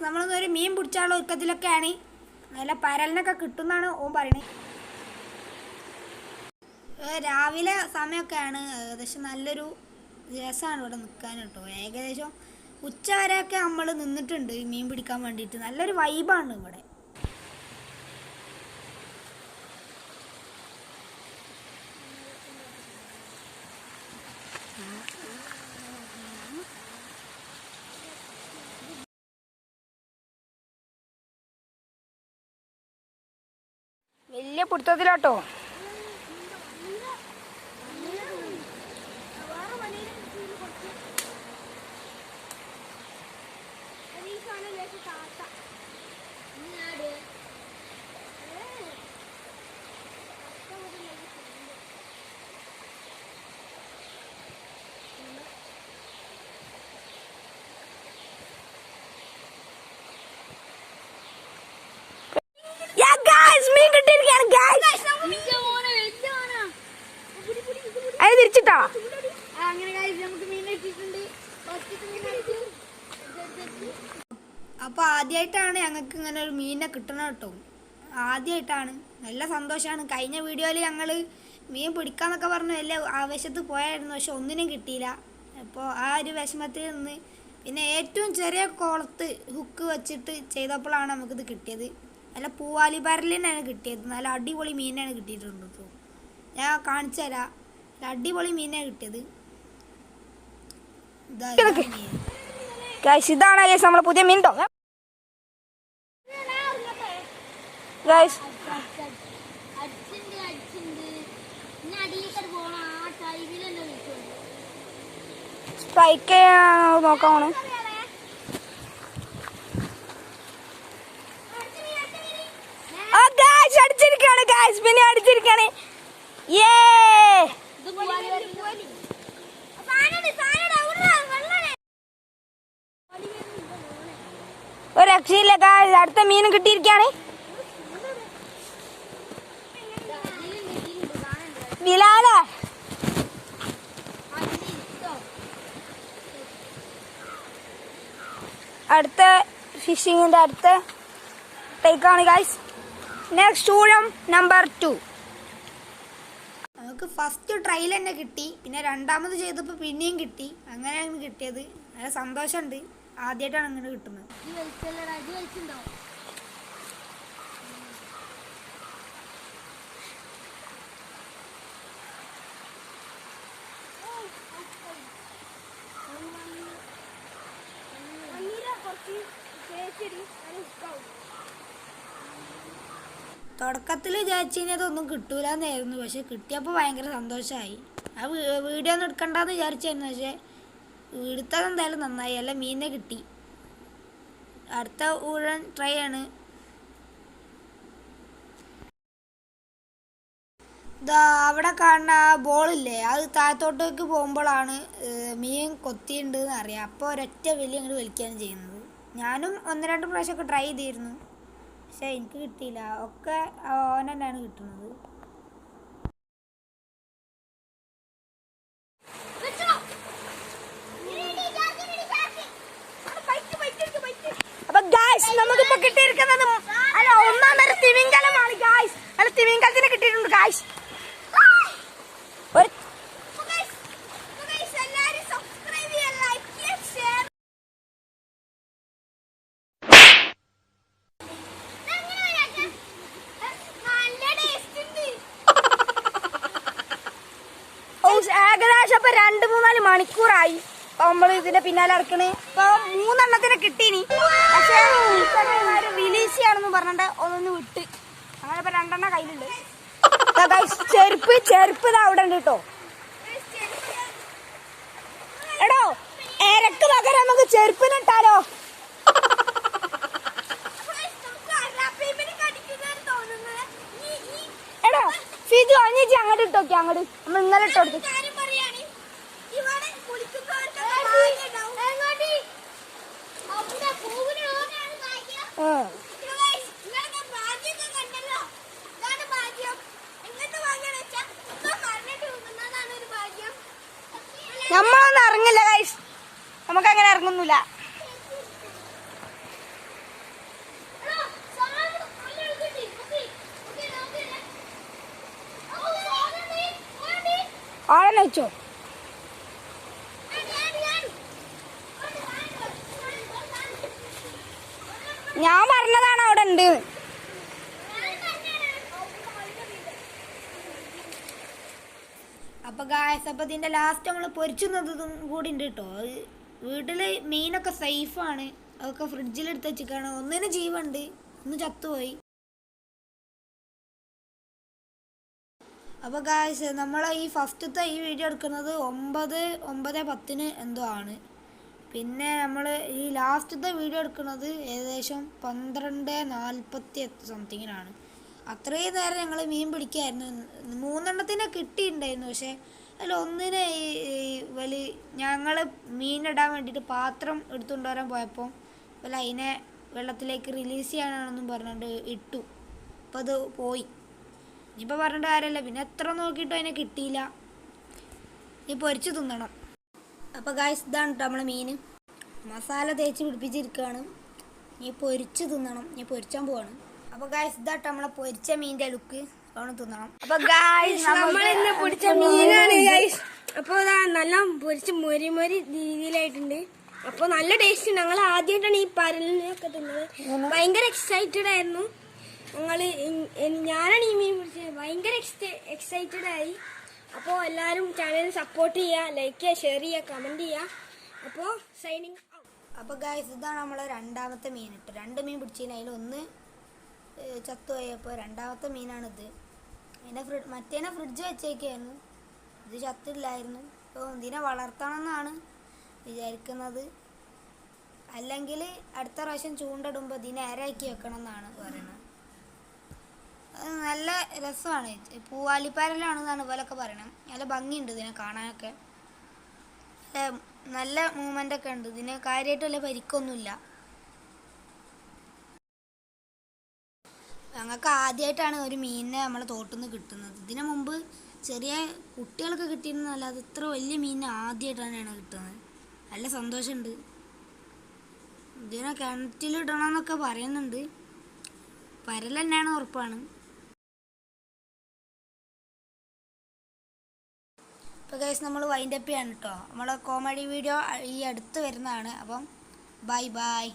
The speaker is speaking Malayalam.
നമ്മളൊന്നൊരു മീൻ പിടിച്ചാലുള്ള ഒരുക്കത്തിലൊക്കെയാണ്. നല്ല പരലിനൊക്കെ കിട്ടുമെന്നാണ് ഓൻ പറയണത്. രാവിലെ സമയമൊക്കെയാണ്. ഏകദേശം നല്ലൊരു രസമാണ് ഇവിടെ നിൽക്കാൻ കേട്ടോ. ഏകദേശം ഉച്ച വരെയൊക്കെ നമ്മൾ നിന്നിട്ടുണ്ട് മീൻ പിടിക്കാൻ വേണ്ടിയിട്ട്. നല്ലൊരു വൈബാണ് ഇവിടെ. വലിയ പിടുത്തത്തിലാട്ടോ. അത് തിരിച്ചിട്ടോ. അപ്പൊ ആദ്യമായിട്ടാണ് ഞങ്ങൾക്ക് ഇങ്ങനെ ഒരു മീനിനെ കിട്ടണം കേട്ടോ. ആദ്യമായിട്ടാണ്. നല്ല സന്തോഷമാണ്. കഴിഞ്ഞ വീഡിയോയിൽ ഞങ്ങൾ മീൻ പിടിക്കാന്നൊക്കെ പറഞ്ഞ് വലിയ ആവേശത്ത് പോയായിരുന്നു. പക്ഷെ ഒന്നിനും കിട്ടിയില്ല. അപ്പോൾ ആ ഒരു വിഷമത്തിൽ നിന്ന് പിന്നെ ഏറ്റവും ചെറിയ കുളത്ത് ഹുക്ക് വെച്ചിട്ട് ചെയ്തപ്പോഴാണ് നമുക്കിത് കിട്ടിയത്. നല്ല പൂവാലി പരലിനാണ് കിട്ടിയത്. നല്ല അടിപൊളി മീനാണ് കിട്ടിയിട്ടുണ്ട്. ഞാൻ കാണിച്ചു തരാം. അടിപൊളി മീനാണ് കിട്ടിയത്. ഇതാണ് നമ്മളെ പുതിയ മീൻ ട്ടോ. സ്ട്രൈക്ക് നോക്കാണ്. അടിച്ചിരിക്കാണ് ഗായ്സ്. പിന്നെ അടിച്ചിരിക്കാണ്. ഒരു രക്ഷയില്ല ഗായ്സ്. അടുത്ത മീൻ കിട്ടിയിരിക്കാണ്. ബിലാലെ അടുത്ത ഫിഷിങ്ങിന്റെ അടുത്ത ടേക്കാണ് ഗായ്സ്. നെക്സ്റ്റ് ഊഴം നമ്പർ 2. നമുക്ക് ഫസ്റ്റ് ട്രയൽ തന്നെ കിട്ടി. പിന്നെ രണ്ടാമത് ചെയ്തപ്പോൾ പിന്നെയും കിട്ടി. അങ്ങനെയാണ് കിട്ടിയത്. നല്ല സന്തോഷമുണ്ട്. ആദ്യമായിട്ടാണ് അങ്ങനെ കിട്ടുന്നത്. തുടക്കത്തിൽ വിചാരിച്ചതൊന്നും കിട്ടൂലെന്നായിരുന്നു. പക്ഷെ കിട്ടിയപ്പോൾ ഭയങ്കര സന്തോഷമായി. ആ വീഡിയോ ഒന്നും എടുക്കണ്ടെന്ന് വിചാരിച്ചായിരുന്നു. പക്ഷെ എടുത്തത് എന്തായാലും നന്നായി. അല്ല മീനെ കിട്ടി. അടുത്ത ഊഴൻ ട്രൈ ആണ്. ഇതാ അവിടെ കാണുന്ന ആ ബോളില്ലേ, അത് താഴത്തോട്ടേക്ക് പോകുമ്പോഴാണ് മീൻ കൊത്തിയുണ്ടെന്ന് അറിയാം. അപ്പോൾ ഒരൊറ്റ വലിയ അങ്ങോട്ട് വലിക്കുകയാണ് ചെയ്യുന്നത്. ഞാനും 1-2 പ്രാവശ്യമൊക്കെ ട്രൈ ചെയ്തിരുന്നു. പക്ഷെ എനിക്ക് കിട്ടിയില്ല. ഒക്കെ ഓൻ തന്നെയാണ് കിട്ടുന്നത്. അപ്പൊ ഗായ്സ് നമുക്കിപ്പോ കിട്ടിയിരിക്കുന്നത് ഒന്നാം തരം തിമിംഗലമാണ് ഗായ്സ്. അല്ല തിമിംഗലത്തിന് കിട്ടിയിട്ടുണ്ട് ഗായ്സ്. ഏകദേശം ഇപ്പൊ 2-3-4 മണിക്കൂറായി നമ്മൾ ഇതിന്റെ പിന്നാലെ നടക്കണ്. ഇപ്പൊ 3 എണ്ണത്തിന് കിട്ടീനി. പക്ഷെ റിലീസിയാണെന്ന് പറഞ്ഞിട്ട് ഒന്നൊന്ന് വിട്ട്. അങ്ങനെ ഇപ്പൊ 2 എണ്ണം കയ്യിലുണ്ട്. ചെരുപ്പ് ഇതാ അവിടെ ഉണ്ട് കേട്ടോ. എടോ എരക്ക് പകരം നമുക്ക് ചെരുപ്പിനിട്ടാലോ? എടോ ഫിജു അഞ്ഞിച്ച് അങ്ങോട്ട് ഇട്ടോക്കി. അങ്ങോട്ട് നമ്മൾ ഇന്നലെ ഇട്ടോടുത്തു. നമ്മളൊന്നും ഇറങ്ങില്ല ഗൈസ്. നമുക്ക് അങ്ങനെ ഇറങ്ങുന്നില്ല. ആളെ വെച്ചോ. ഞാൻ പറഞ്ഞതാണ് അവിടെ ഉണ്ട്. അപ്പോൾ ഗായ്സ്, അപ്പോൾ ഇതിൻ്റെ ലാസ്റ്റ് നമ്മൾ പൊരിച്ചുന്നതും കൂടി ഉണ്ട് കേട്ടോ. വീട്ടിൽ മീനൊക്കെ സേഫാണ്, അതൊക്കെ ഫ്രിഡ്ജിലെടുത്ത് വെച്ചിട്ടാണ്. ഒന്നിന് ജീവുണ്ട്, ഒന്ന് ചത്തുപോയി. അപ്പോൾ ഗായ്സ്, നമ്മൾ ഈ ഫസ്റ്റത്തെ ഈ വീഡിയോ എടുക്കുന്നത് 9:10 എന്തോ ആണ്. പിന്നെ നമ്മൾ ഈ ലാസ്റ്റത്തെ വീഡിയോ എടുക്കുന്നത് ഏകദേശം 12:40 സംതിങ്ങിനാണ്. അത്രയും നേരം ഞങ്ങൾ മീൻ പിടിക്കായിരുന്നു. 3 എണ്ണത്തിനെ കിട്ടിയിട്ടുണ്ടായിരുന്നു. പക്ഷേ അതിൽ ഒന്നിനെ ഞങ്ങൾ മീനിടാൻ വേണ്ടിയിട്ട് പാത്രം എടുത്തുകൊണ്ട് വരാൻ പോയപ്പോൾ അതിനെ വെള്ളത്തിലേക്ക് റിലീസ് ചെയ്യാനാണെന്നും പറഞ്ഞുകൊണ്ട് ഇട്ടു. അപ്പോൾ അത് പോയി. ഇനിയിപ്പോൾ പറഞ്ഞിട്ട് കാര്യമല്ല, പിന്നെ എത്ര നോക്കിയിട്ടും അതിനെ കിട്ടിയില്ല. ഇനി പൊരിച്ച് തിന്നണം. അപ്പോൾ ഗായ്സ്, ഇതാണ് കേട്ടോ നമ്മളെ മീൻ. മസാല തേച്ച് പിടിപ്പിച്ചിരിക്കുകയാണ്. ഇനി പൊരിച്ച് തിന്നണം. ഇനി പൊരിച്ചാൻ പോവാണ്. അപ്പോൾ ഗായ്സ്, ഇതാട്ടോ നമ്മളെ പൊരിച്ച മീൻ്റെ ലുക്ക്. അവിടെ തിന്നണം. അപ്പോൾ ഗായ്സ്, നമ്മൾ ഇന്ന് പൊരിച്ച മീനാണ് ഗായ്സ്. അപ്പോൾ നല്ല പൊരിച്ച് മൊരി രീതിയിലായിട്ടുണ്ട്. അപ്പോൾ നല്ല ടേസ്റ്റ്. ഞങ്ങൾ ആദ്യമായിട്ടാണ് ഈ പരലിനെയൊക്കെ തിന്നത്. ഭയങ്കര എക്സൈറ്റഡ് ആയിരുന്നു ഞാനാണ് ഈ മീൻ പിടിച്ചത്. ഭയങ്കര എക്സൈറ്റഡ് ആയി. അപ്പോൾ എല്ലാവരും ചാനൽ സപ്പോർട്ട് ചെയ്യുക, ലൈക്ക് ചെയ്യുക, ഷെയർ ചെയ്യുക, കമൻറ്റ് ചെയ്യുക. അപ്പോൾ സൈനിങ് ഔട്ട്. അപ്പോൾ ഗായ്സ്, ഇതാണ് നമ്മളെ രണ്ടാമത്തെ മീൻ. 2 മീൻ പിടിച്ചതിന് അതിലൊന്ന് ചത്തുപോയപ്പോൾ രണ്ടാമത്തെ മീനാണിത്. മറ്റേനെ ഫ്രിഡ്ജ് വെച്ചേക്കായിരുന്നു, ഇത് ചത്തില്ലായിരുന്നു. അപ്പോൾ ഇതിനെ വളർത്തണമെന്നാണ് വിചാരിക്കുന്നത്. അല്ലെങ്കിൽ അടുത്ത പ്രാവശ്യം ചൂണ്ടിടുമ്പോൾ ഇതിനെ ഇരയാക്കി വെക്കണം എന്നാണ് പറയുന്നത്. അത് നല്ല രസമാണ്. പൂവാലിപ്പാരലാണെന്നാണ് ഇവരൊക്കെ പറയണത്. നല്ല ഭംഗിയുണ്ട് ഇതിനെ കാണാനൊക്കെ. നല്ല മൂവ്മെൻ്റൊക്കെ ഉണ്ട്. ഇതിന് കാര്യമായിട്ട് വല്ല പരിക്കൊന്നുമില്ല. ഞങ്ങൾക്ക് ആദ്യമായിട്ടാണ് ഒരു മീനിനെ നമ്മളെ തോട്ടിൽ നിന്ന് കിട്ടുന്നത്. ഇതിനു മുമ്പ് ചെറിയ കുട്ടികൾക്ക് കിട്ടിയിരുന്നല്ലാതെ ഇത്ര വലിയ മീനിനെ ആദ്യമായിട്ടാണ് കിട്ടുന്നത്. നല്ല സന്തോഷമുണ്ട്. ഇതിനെ കിണറ്റിലിടണം എന്നൊക്കെ പറയുന്നുണ്ട്. പരൽ തന്നെയാണ് ഉറപ്പാണ്. ഇപ്പോൾ ഗൈസ്, നമ്മൾ വൈൻഡപ്പ് ചെയ്യാണ് കേട്ടോ. നമ്മളെ കോമഡി വീഡിയോ ഈ അടുത്ത് വരുന്നതാണ്. അപ്പം ബൈ.